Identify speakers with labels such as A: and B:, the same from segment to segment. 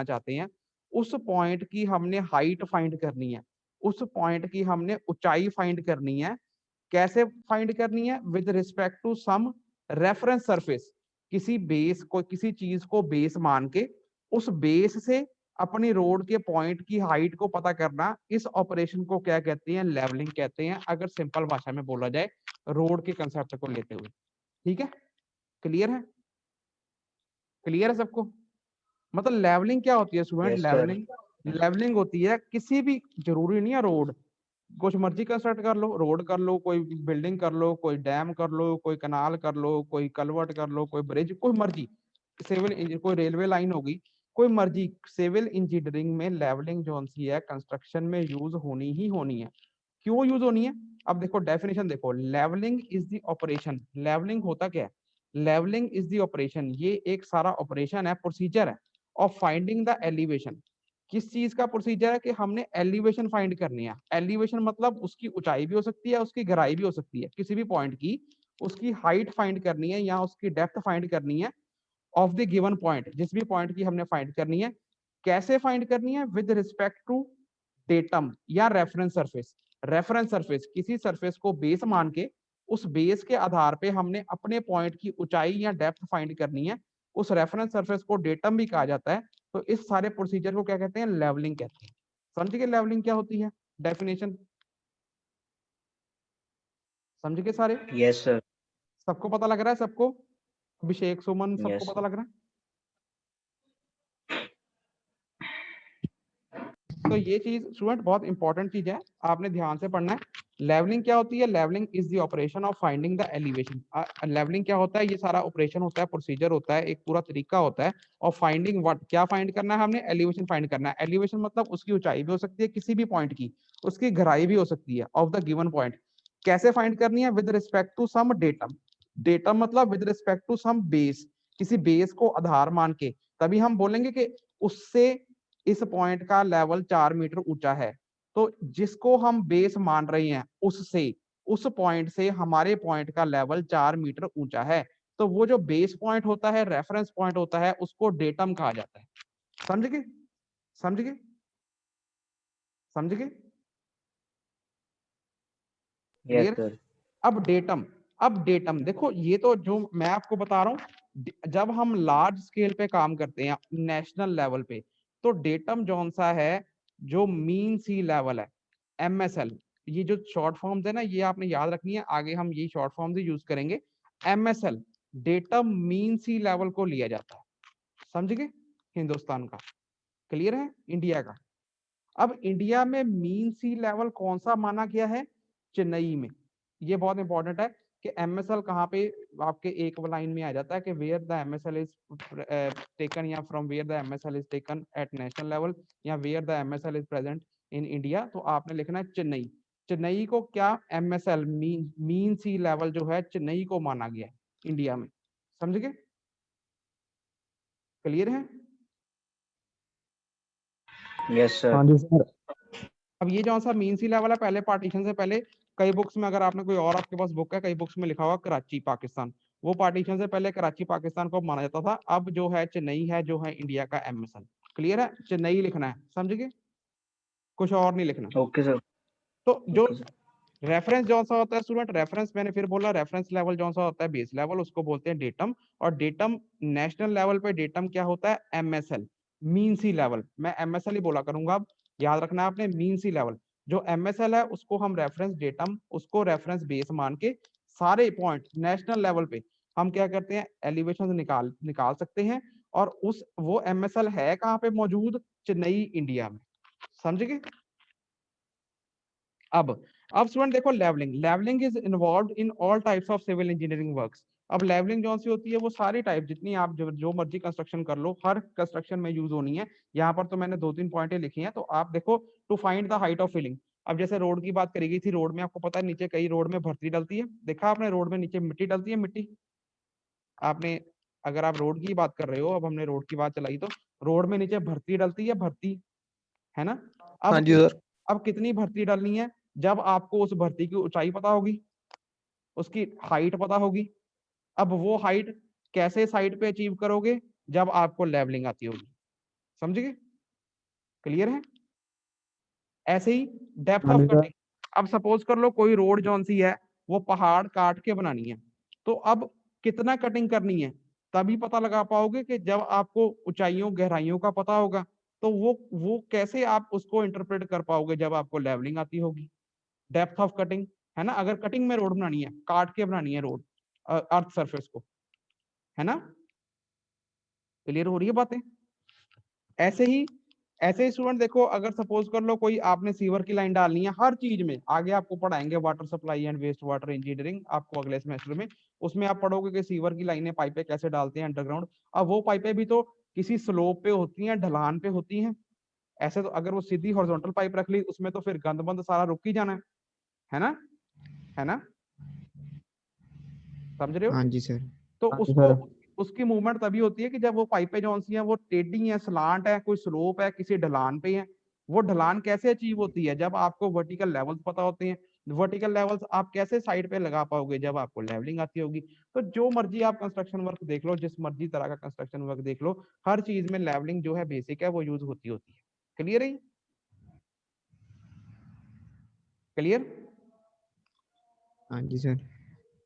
A: चाहते हैं, उस पॉइंट की हमने हाइट फाइंड करनी है, उस पॉइंट की हमने ऊंचाई फाइंड करनी है। कैसे फाइंड करनी है? With respect to some reference surface. किसी बेस को, किसी चीज को बेस मान के उस बेस से अपनी रोड के पॉइंट की हाइट को पता करना, इस ऑपरेशन को क्या कहते हैं? लेवलिंग कहते हैं, अगर सिंपल भाषा में बोला जाए रोड के कंसेप्ट को लेते हुए। ठीक है, क्लियर है? क्लियर है सबको? मतलब लेवलिंग क्या होती है स्टूडेंट?
B: Yes sir.
A: लेवलिंग होती है किसी भी, जरूरी नहीं है रोड, कुछ मर्जी कंस्ट्रक्ट कर लो, रोड कर लो, कोई बिल्डिंग कर लो, कोई डैम कर लो, कोई कनाल कर लो, कोई कलवर्ट कर लो, कोई ब्रिज, कोई मर्जी, सिविल इंजीनियर, कोई रेलवे लाइन होगी, कोई मर्जी। सिविल इंजीनियरिंग में लेवलिंग जो सी है कंस्ट्रक्शन में यूज होनी ही होनी है। क्यों यूज होनी है? अब देखो डेफिनेशन देखो, levelling is the operation. Levelling होता क्या है? लेवलिंग इज द ऑपरेशन, ये एक सारा ऑपरेशन है, प्रोसीजर है ऑफ फाइंडिंग द एलिवेशन। किस चीज का प्रोसीजर है? कि हमने एलिवेशन फाइंड करनी है। एलिवेशन मतलब उसकी ऊंचाई भी हो सकती है, उसकी गहराई भी हो सकती है, किसी भी पॉइंट की उसकी हाइट फाइंड करनी है या उसकी डेप्थ फाइंड करनी है ऑफ द गिवन पॉइंट, जिस भी पॉइंट की हमने फाइंड करनी है। कैसे फाइंड करनी है? विद रिस्पेक्ट टू डेटम या रेफरेंस सरफेस। रेफरेंस सरफेस, किसी सरफेस को बेस मान के उस बेस के आधार पे हमने अपने पॉइंट की ऊंचाई या डेप्थ फाइंड करनी है। उस रेफरेंस सरफेस को डेटम भी कहा जाता है। तो इस सारे प्रोसीजर को क्या कहते हैं? लेवलिंग कहते हैं। समझ गए लेवलिंग क्या होती है? डेफिनेशन समझ गए सारे?
B: Yes sir.
A: सबको पता लग रहा है? सबको? अभिषेक, सुमन, सबको
B: यस
A: पता
B: सर।
A: लग रहा है? तो ये चीज स्टूडेंट बहुत इंपॉर्टेंट चीज है, आपने ध्यान से पढ़ना है। लेवलिंग क्या होती है? Levelling is the operation of finding the elevation. Levelling क्या होता है? ये सारा ऑपरेशन होता है, प्रोसीजर होता है, एक पूरा तरीका होता है ऑफ फाइंडिंग व्हाट। क्या फाइंड करना है हमने? एलिवेशन फाइंड करना है। एलिवेशन मतलब उसकी ऊंचाई भी हो सकती है किसी भी पॉइंट की, उसकी गहराई भी हो सकती है ऑफ द गिवन पॉइंट। कैसे फाइंड करनी है? With respect to some datum. Datum मतलब with respect to some base, किसी बेस को आधार मान के। तभी हम बोलेंगे कि उससे इस पॉइंट का लेवल 4 मीटर ऊंचा है। तो जिसको हम बेस मान रहे हैं उससे, उस पॉइंट से हमारे पॉइंट का लेवल 4 मीटर ऊंचा है। तो वो जो बेस पॉइंट होता है, रेफरेंस पॉइंट होता है, उसको डेटम कहा जाता है। समझ गए? समझ गए? समझ गए?
B: Yes
A: clear?
B: सर।
A: अब डेटम, अब डेटम देखो, ये तो जो मैं आपको बता रहा हूँ, जब हम लार्ज स्केल पे काम करते हैं नेशनल लेवल पे, तो डेटम जौन सा है, जो मीन सी लेवल है, MSL, ये जो शॉर्ट फॉर्म्स है ना, ये आपने याद रखनी है, आगे हम ये शॉर्ट फॉर्म्स ही यूज करेंगे। MSL, datum mean sea level को लिया जाता है। समझ गए? हिंदुस्तान का, क्लियर है? इंडिया का। अब इंडिया में मीन सी लेवल कौन सा माना गया है? चेन्नई में। ये बहुत इंपॉर्टेंट है कि MSL कहाँ पे, आपके एक लाइन में आ जाता है कि where the MSL is taken, या from where the MSL is taken at national level, या where the MSL is present in India. तो आपने लिखना है चेन्नई। चेन्नई को क्या? MSL मीन सी लेवल जो है चेन्नई को माना गया है इंडिया में। समझ गए? क्लियर है?
B: Yes sir.
C: हाँ जी सर।
A: अब ये जो सा मीन सी लेवल है, पहले पार्टीशन से पहले कई बुक्स में, अगर आपने कोई और आपके पास बुक है, कई बुक्स में लिखा हुआ कराची पाकिस्तान, वो पार्टीशन से पहले कराची पाकिस्तान को माना जाता था। अब जो है चेन्नई है, जो है इंडिया का MSL। क्लियर है? चेन्नई लिखना है, समझ गए? कुछ और नहीं लिखना।
B: Okay sir.
A: तो जो
B: ओके सर।
A: रेफरेंस जौन सा होता है स्टूडेंट, रेफरेंस मैंने फिर बोला, रेफरेंस लेवल जौन सा होता है बेस लेवल, उसको बोलते हैं डेटम। और डेटम नेशनल लेवल पे डेटम क्या होता है? MSL, mean sea level. मैं MSL ही बोला करूंगा, अब याद रखना है आपने, मीन सी लेवल। जो MSL है उसको हम रेफरेंस डेटम, उसको रेफरेंस बेस मान के सारे पॉइंट नेशनल लेवल पे हम क्या करते हैं? एलिवेशन निकाल निकाल सकते हैं। और उस वो MSL है कहाँ पे मौजूद? चेन्नई, इंडिया में। समझ गए? अब स्टूडेंट देखो, levelling, levelling is involve in all types of civil engineering works. अब लेवलिंग जो सी होती है, वो सारी टाइप, जितनी आप जो मर्जी कंस्ट्रक्शन कर लो, हर कंस्ट्रक्शन में यूज होनी है। यहाँ पर तो मैंने 2-3 पॉइंटें लिखी हैं, तो आप देखो, to find the height of filling. अब जैसे रोड की बात करी गई थी, रोड में आपको पता है नीचे कई रोड में भर्ती डलती है, देखा आपने रोड में नीचे मिट्टी डलती है, मिट्टी आपने, अगर आप रोड की बात कर रहे हो, अब हमने रोड की बात चलाई, तो रोड में नीचे भर्ती डलती है, भर्ती, है ना?
C: हाँ
A: अब
C: जी सर।
A: अब कितनी भर्ती डालनी है? जब आपको उस भर्ती की ऊंचाई पता होगी, उसकी हाइट पता होगी। अब वो हाइट कैसे साइट पे अचीव करोगे? जब आपको लेवलिंग आती होगी। समझ गए? क्लियर है? ऐसे ही डेप्थ
C: हाँ
A: ऑफ
C: जी सर।
A: कटिंग, अब सपोज कर लो कोई रोड जौन सी है वो पहाड़ काट के बनानी है, तो अब कितना कटिंग करनी है तभी पता लगा पाओगे कि जब आपको ऊंचाइयों गहराइयों का पता होगा। तो वो कैसे आप उसको इंटरप्रेट कर पाओगे जब आपको लेवलिंग आती होगी। डेप्थ ऑफ कटिंग है ना, अगर कटिंग में रोड बनानी है, काट के बनानी है रोड अर्थ सरफेस को, है ना? क्लियर हो रही है बातें? ऐसे ही स्टूडेंट देखो, अगर सपोज कर लो कोई आपने सीवर की लाइन डालनी है, हर चीज में आगे आपको पढ़ाएंगे water supply and waste water engineering आपको अगले सेमेस्टर में, उसमें आप पढ़ोगे कि सीवर की लाइनें पाइपें कैसे डालते हैं अंडरग्राउंड। अब वो पाइपें भी तो किसी स्लोप पे होती हैं, ढलान पे होती हैं। ऐसे तो अगर वो सीधी हॉरिजॉन्टल पाइप रख ली उसमें तो फिर गंद बंद सारा रुक ही जाना है ना, है ना? समझ रहे हो?
C: हाँ जी सर।
A: तो
C: हाँ जी
A: उसको
C: सर।
A: उसकी मूवमेंट तभी होती है कि जब वो पाइपें जो सी हैं वो टेढ़ी है, स्लांट है, कोई स्लोप है, किसी ढलान पे है। वो ढलान कैसे अचीव होती है? जब आपको वर्टिकल लेवल्स पता होते हैं। वर्टिकल लेवल्स आप कैसे साइड पे लगा पाओगे? जब आपको लेवलिंग आती होगी। तो जो मर्जी आप कंस्ट्रक्शन वर्क देख लो, जिस मर्जी तरह का कंस्ट्रक्शन वर्क देख लो, हर चीज में लेवलिंग जो है बेसिक है वो यूज होती है। क्लियर है? क्लियर?
C: हाँ जी सर।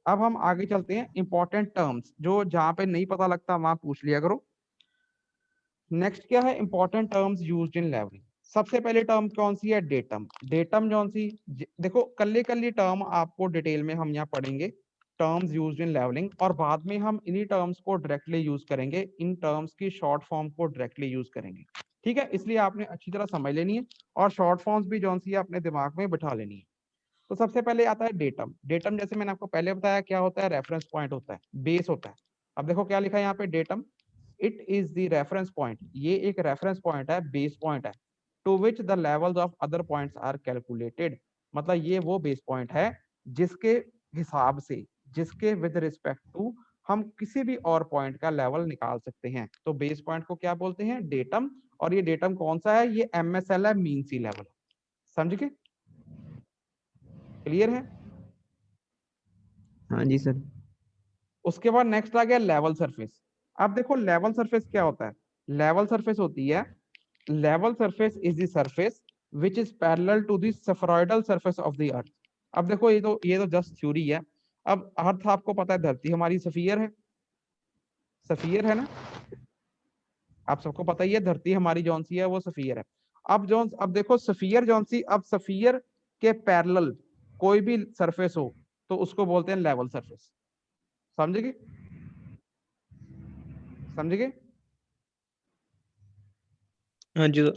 A: अब हम आगे चलते हैं, इंपॉर्टेंट टर्म्स जो जहां पे नहीं पता लगता वहां पूछ लिया करो। नेक्स्ट क्या है? Important terms used in levelling. सबसे पहले टर्म कौन सी है? डेटम। डेटम जौन सी, देखो कल्ली कल्ली टर्म आपको डिटेल में हम यहाँ पढ़ेंगे, टर्म्स यूज्ड इन लेवलिंग, और बाद में हम इन्हीं टर्म्स को डायरेक्टली यूज करेंगे, इन टर्म्स की शॉर्ट फॉर्म को डायरेक्टली यूज करेंगे। ठीक है, इसलिए आपने अच्छी तरह समझ लेनी है और शॉर्ट फॉर्म्स भी जौन सी है अपने दिमाग में बिठा लेनी है। तो सबसे पहले आता है डेटम। डेटम जैसे मैंने आपको पहले बताया क्या होता है? रेफरेंस पॉइंट होता है, बेस होता है। अब देखो क्या लिखा है यहाँ पे, datum it is the reference point, ये एक रेफरेंस पॉइंट है, बेस पॉइंट है, to which the levels of other points are calculated. मतलब ये वो बेस पॉइंट है जिसके हिसाब से, जिसके विद रिस्पेक्ट टू हम किसी भी और पॉइंट का लेवल निकाल सकते हैं। तो बेस पॉइंट को क्या बोलते हैं? डेटम। और ये डेटम कौन सा है? ये MSL है, मीन सी लेवल। समझ गए? क्लियर है?
C: हाँ जी सर।
A: उसके बाद नेक्स्ट आ गया लेवल सरफेस। अब देखो लेवल सरफेस क्या होता है? लेवल सरफेस होती है, level surface is the surface which is parallel to the spheroidal surface of the earth। अब देखो ये तो जस्ट थ्योरी है। अब अर्थ आपको पता है धरती हमारी सफियर है, सफियर है ना, आप सबको पता ही है धरती हमारी जौन सी है वो सफियर है। अब देखो सफियर जौन सी, अब सफियर के पैरेलल कोई भी सरफेस हो तो उसको बोलते हैं लेवल सरफेस। समझ गए? समझ गए?
D: हाँ जी सर।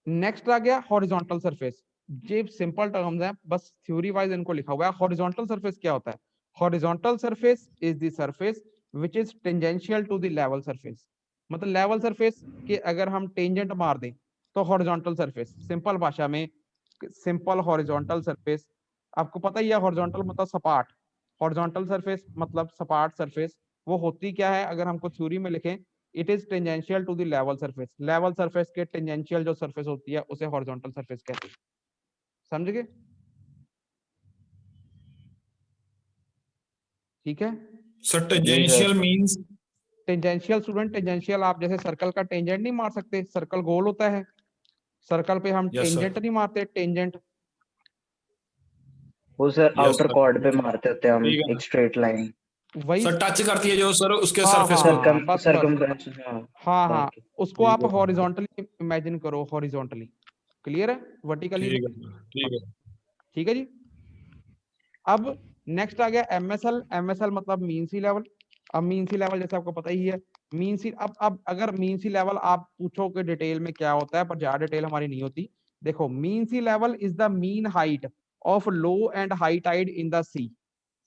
A: नेक्स्ट आ गया हॉरिजॉन्टल सरफेस। ये सिंपल टर्म्स हैं, बस थ्योरी वाइज इनको लिखा हुआ है। हॉरिजॉन्टल सरफेस क्या होता है? Horizontal surface is the surface which is tangential to the level surface. मतलब लेवल सरफेस के अगर हम टेंजेंट मार दें तो हॉरिजॉन्टल सरफेस, सिंपल भाषा में सिंपल हॉरिजॉन्टल सरफेस। आपको पता ही है हॉरिजॉन्टल मतलब सपाट, हॉरिजॉन्टल सरफेस मतलब सपाट सरफेस। वो होती क्या है अगर हमको थ्योरी में लिखें? It is tangential to the level surface. Level surface के टेंजेंशियल जो सरफेस होती है उसे हॉरिजॉन्टल सरफेस कहते हैं। समझ गए? ठीक है।
D: Sir tangential means?
A: Tangential student, tangential आप जैसे सर्कल का टेंजेंट नहीं मार सकते, सर्कल गोल होता है, सर्कल पे हम
D: यस
A: टेंजेंट
D: सर।
A: नहीं मारते, टेंजेंट।
B: वो sir
D: yes
B: outer
D: sir,
B: chord पे मारते होते हैं हम
D: ठीक है
B: एक स्ट्रेट लाइन।
A: वही
D: सर। टच करती है जो सर उसके
A: हाँ
D: सरफेस
A: हाँ
D: को।
A: हाँ, बस बस,
B: सरकमफ्रेंस, हाँ।
A: हाँ हाँ,
B: ओके।
A: उसको आप
D: ठीक है
A: हॉरिजॉन्टली इमेजिन करो, हॉरिजॉन्टली। क्लियर है? वर्टिकली
D: ठीक
A: नहीं।
D: है ठीक है।
A: ठीक है जी। अब नेक्स्ट आ गया MSL। MSL मतलब मीन सी लेवल। अब मीन सी लेवल जैसे आपको पता ही है, मीन सी, अब अगर मीन सी लेवल आप पूछो कि डिटेल में क्या होता है, पर ज्यादा डिटेल हमारी नहीं होती। देखो mean sea level is the mean height of low and high tide in the sea.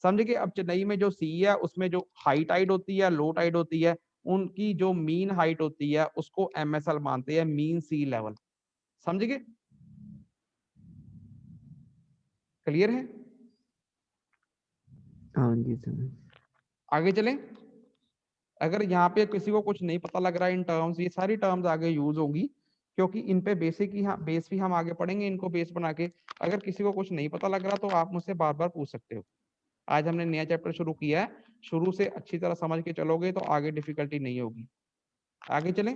A: समझे कि अब चेन्नई में जो सी है उसमें जो हाई टाइड होती है, लो टाइड होती है, उनकी जो मीन हाइट होती है उसको MSL मानते हैं, मीन सी लेवल। समझ गए? क्लियर है?
C: हाँ जी सर।
A: आगे चलें। अगर यहाँ पे किसी को कुछ नहीं पता लग रहा है इन टर्म्स, ये सारी टर्म्स आगे यूज होंगी क्योंकि इन पे बेसिक ही बेस भी हम आगे पढ़ेंगे, इनको बेस बना के। अगर किसी को कुछ नहीं पता लग रहा तो आप मुझसे बार बार पूछ सकते हो। आज हमने नया चैप्टर शुरू किया है, शुरू से अच्छी तरह समझ के चलोगे तो आगे डिफिकल्टी नहीं होगी। आगे चलें।